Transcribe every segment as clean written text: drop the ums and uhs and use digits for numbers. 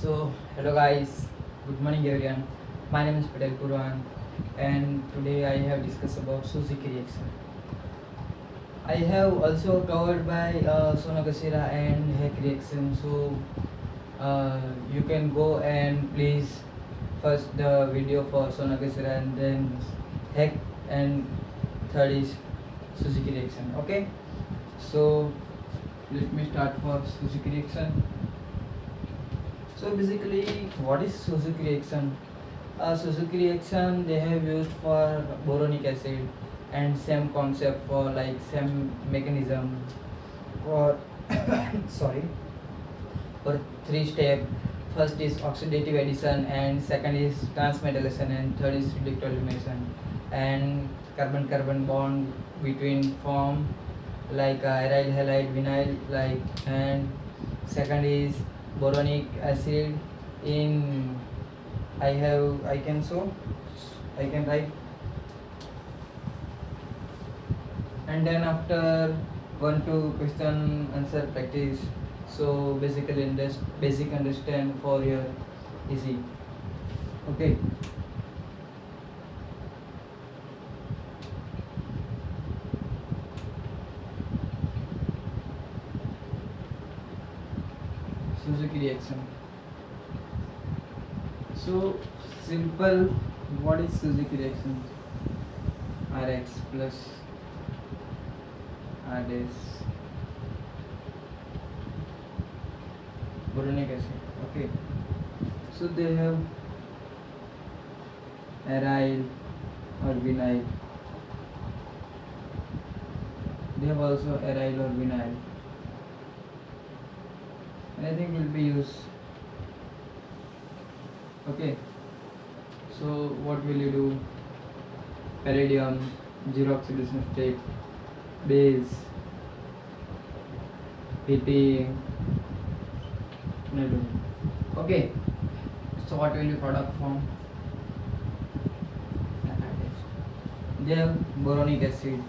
Hello guys, good morning everyone. My name is Patel Purvang, and today I have discussed about Suzuki reaction. I have also covered by Sonakashira and Heck reaction. You can go and please first the video for Sonakashira and then Heck, and third is Suzuki reaction. Okay, so let me start for Suzuki reaction. So basically, what is Suzuki reaction? Suzuki reaction they have used for boronic acid, and same concept for like same mechanism for sorry, for three step. First is oxidative addition, and second is transmetallation, and third is reductive elimination. And carbon carbon bond between form like aryl halide vinyl like, and second is boronic acid in I can write, and then after 1 2 question answer practice. So basically basic understand for your easy. Okay, Suzuki reaction. So simple, what is Suzuki reaction? Rx plus Rds boronic acid. Okay, so they have aryl or vinyl. They have also aryl or vinyl. Anything will be used. Okay, so what will you do? Palladium, zero oxidation state, base, heating. Okay, so what will you product form? They have boronic acid.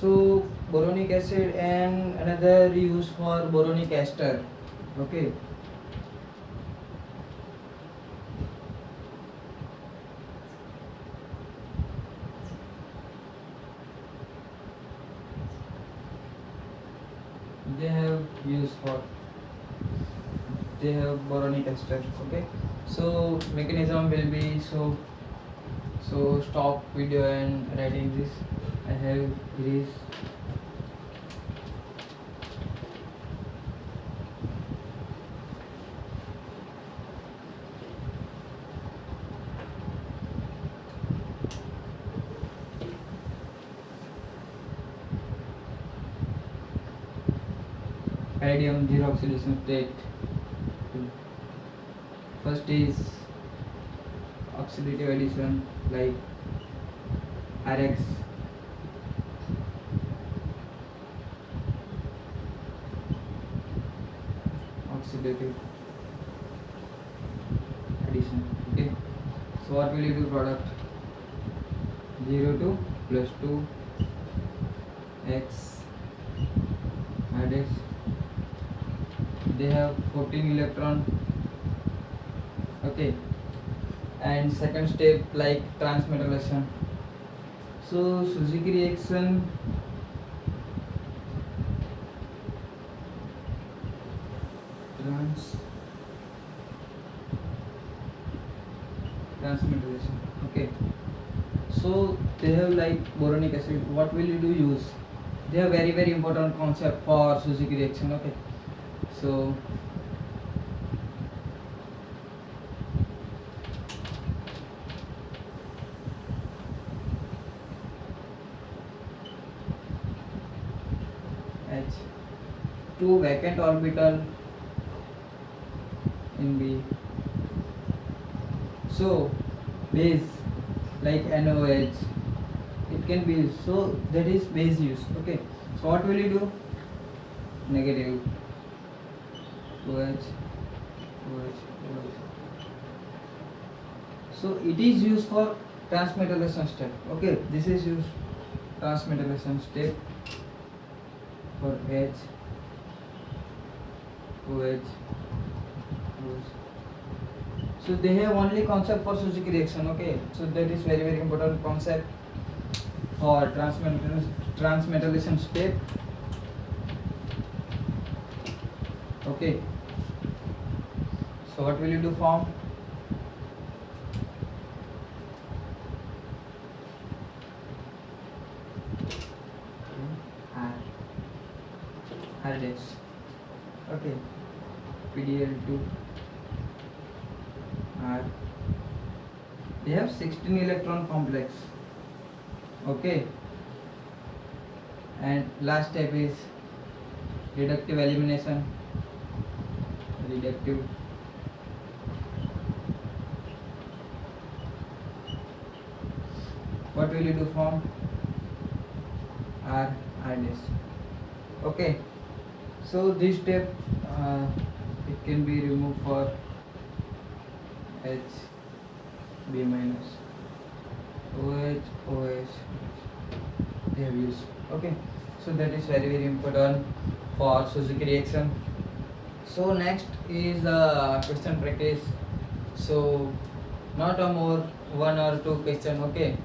So boronic acid and another use for boronic ester. Okay, they have use for, they have boronic ester. Okay, so mechanism will be so stop video and writing this. I have this. Palladium zero oxidation state. First is oxidative addition like Rx, oxidative addition. Okay, so what will you do? Product 0 to +2 X Rx. They have 14 electron. Okay, and second step like transmetallation. So Suzuki reaction transmetallation. Okay, so they have like boronic acid. What will you do use? They have very important concept for Suzuki reaction. Okay, so H, 2 vacant orbital in B. So base like NOH, it can be used. So that is base use. Okay, so what will you do? Negative OH. So it is used for transmetallation step. Okay, this is used transmetallation step for H, OH, OH. So they have only concept for Suzuki reaction, okay? So that is very important concept for transmetallation step. Okay. So what will you do form? R dash. Okay. PDL2 R. They have 16 electron complex. Okay. And last step is reductive elimination. Reductive. What will you do form? R dash. Okay. So this step it can be removed for H, B minus, OH, OH. They have used. Okay. So that is very important for Suzuki reaction. So next is the question practice. So not a more 1 or 2 question. Okay.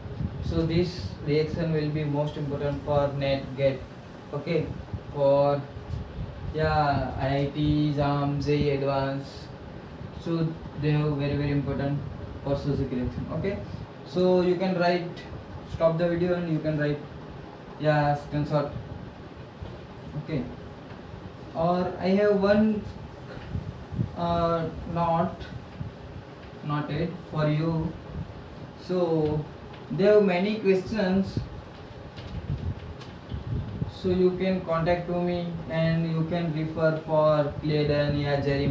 So this reaction will be most important for net get. Okay. For IIT, JAM, JEE Advanced. So they have very important for Suzuki reaction. Okay. So you can write, stop the video and you can write screenshot. Okay. Or I have one noted for you. So there are many questions. So you can contact to me and you can refer for Clayden or Jerry.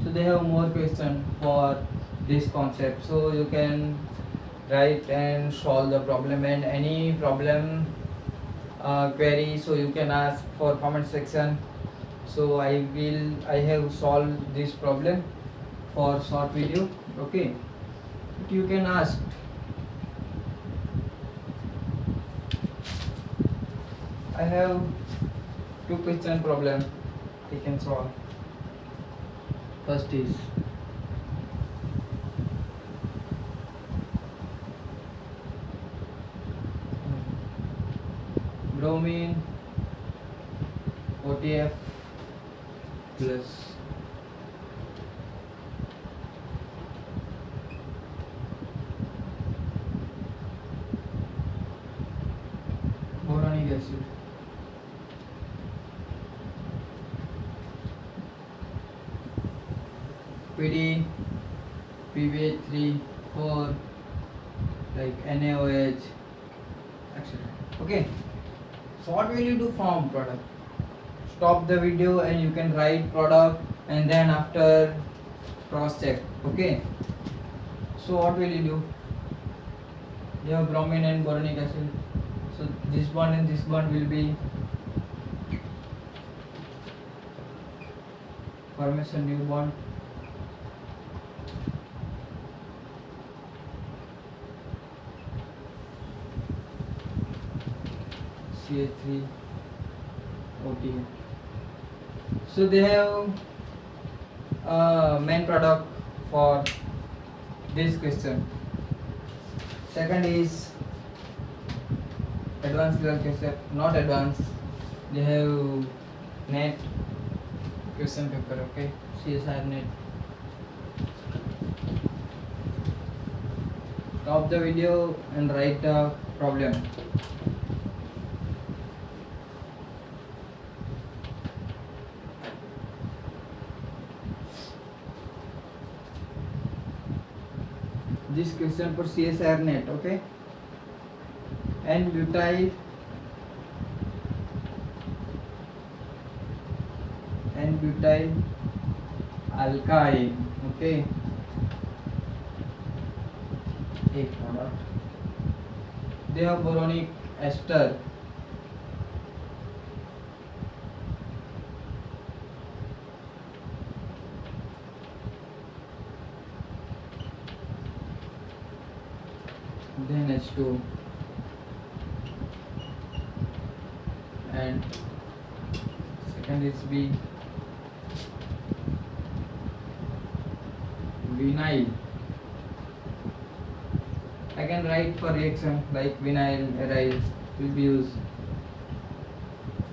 So they have more questions for this concept. So you can write and solve the problem, and any problem query, so you can ask for comment section. So I have solved this problem for short video. Okay. You can ask. I have 2 question problem you can solve. First is bromine OTF plus boronic acid. PD, PBH3, 4, like NaOH, etc. Okay. So what will you do from product? Stop the video and you can write product and then after cross check. Okay. So what will you do? You have bromine and boronic acid. So this bond and this bond will be formation new bond. CH3 OTF. So they have main product for this question. Second is advanced level concept, not advanced. They have net question paper. Okay, CSR net. Stop the video and write the problem. This question for CSR net. Okay. And butyl alkyl. Okay. A product. They have boronic ester. Then H2. and second is B, vinyl. I can write for reaction like vinyl, aryl will be used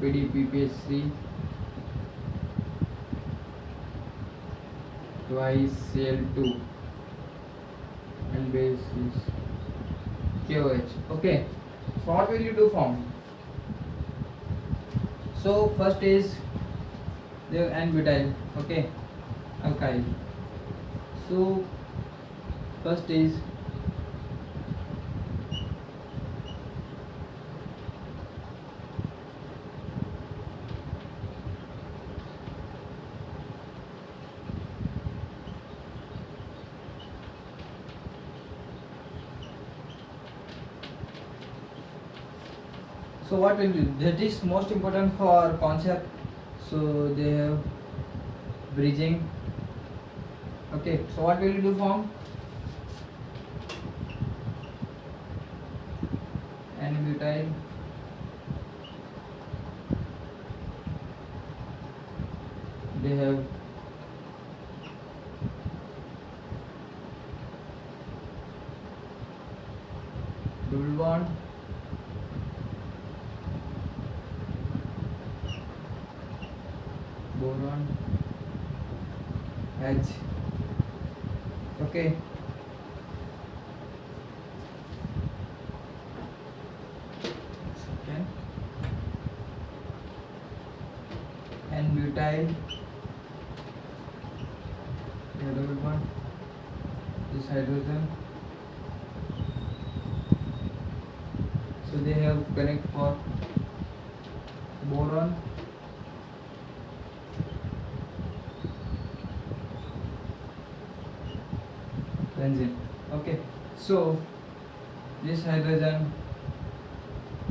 PDPPHC twice Cl2 and base is KOH. Okay, so what will you do form? So first is the N-butyl, okay, alkyl. So first is so what will you, that is most important for concept. So they have bridging. Okay, so what will you do form? N-butyl they have double bond, boron, H. Okay, second N-butyl double bond, this hydrogen, so they have connect for boron, benzene. Okay, so this hydrogen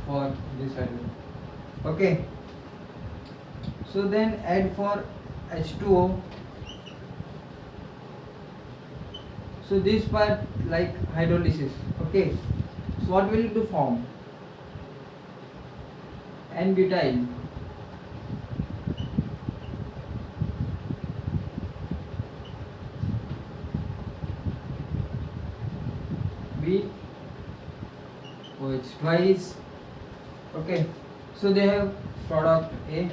for this hydrogen. Okay, so then add for H2O. So this part like hydrolysis. Okay, so what will you do form? N-butyl B OH twice. Okay, so they have product A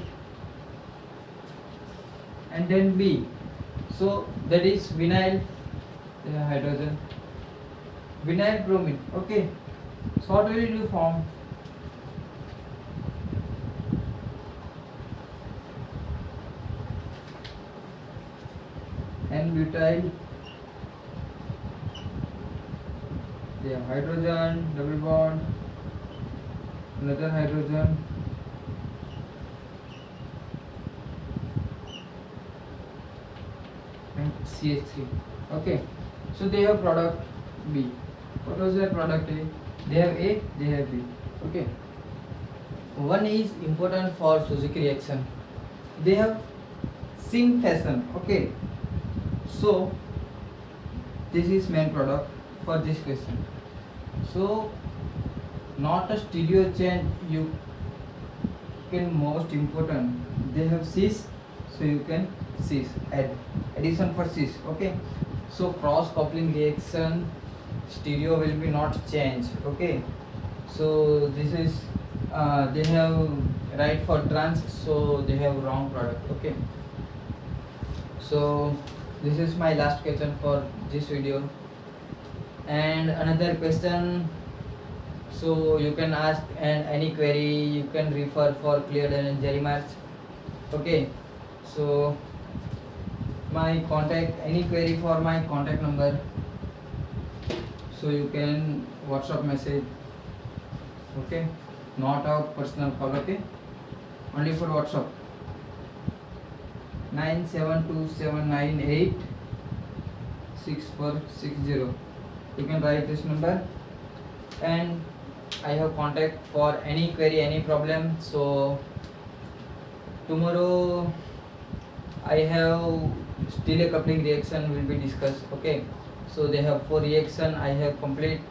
and then B, so that is vinyl hydrogen, vinyl bromine. Okay, so what will you do form? N-butyl they have hydrogen, double bond, another hydrogen, and CH3. Okay, so they have product B. What was their product A? They have A, they have B. Okay, one is important for Suzuki reaction. They have syn fashion. Okay, so this is main product for this question. So not a stereo chain, you can most important they have cis, so you can cis add addition for cis. Okay, so cross coupling reaction stereo will be not changed. Okay, so this is they have right for trans, so they have wrong product. Okay, so this is my last question for this video, and another question, so you can ask and any query you can refer for cleared and injury marks. Okay, so my contact, any query for my contact number, so you can WhatsApp message. Okay, not a personal call. Okay, only for WhatsApp. 9727986460. You can write this number, and I have contact for any query, any problem. So tomorrow I have still a coupling reaction will be discussed. Okay, so they have 4 reaction. I have complete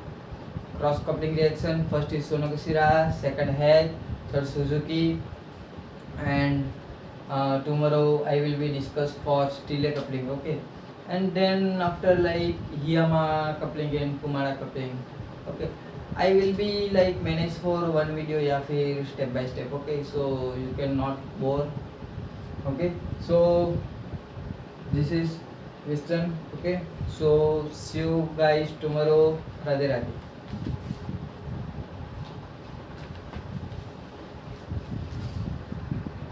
cross coupling reaction. First is Sonogashira, second Hedge, third Suzuki, and tomorrow I will be discuss for steel coupling, okay, and then after like Hiyama coupling and Kumara coupling, okay, I will be like manage for one video या फिर step by step, okay, so you cannot bore, okay, so this is Western, okay, so see you guys tomorrow. Radhe Radhe.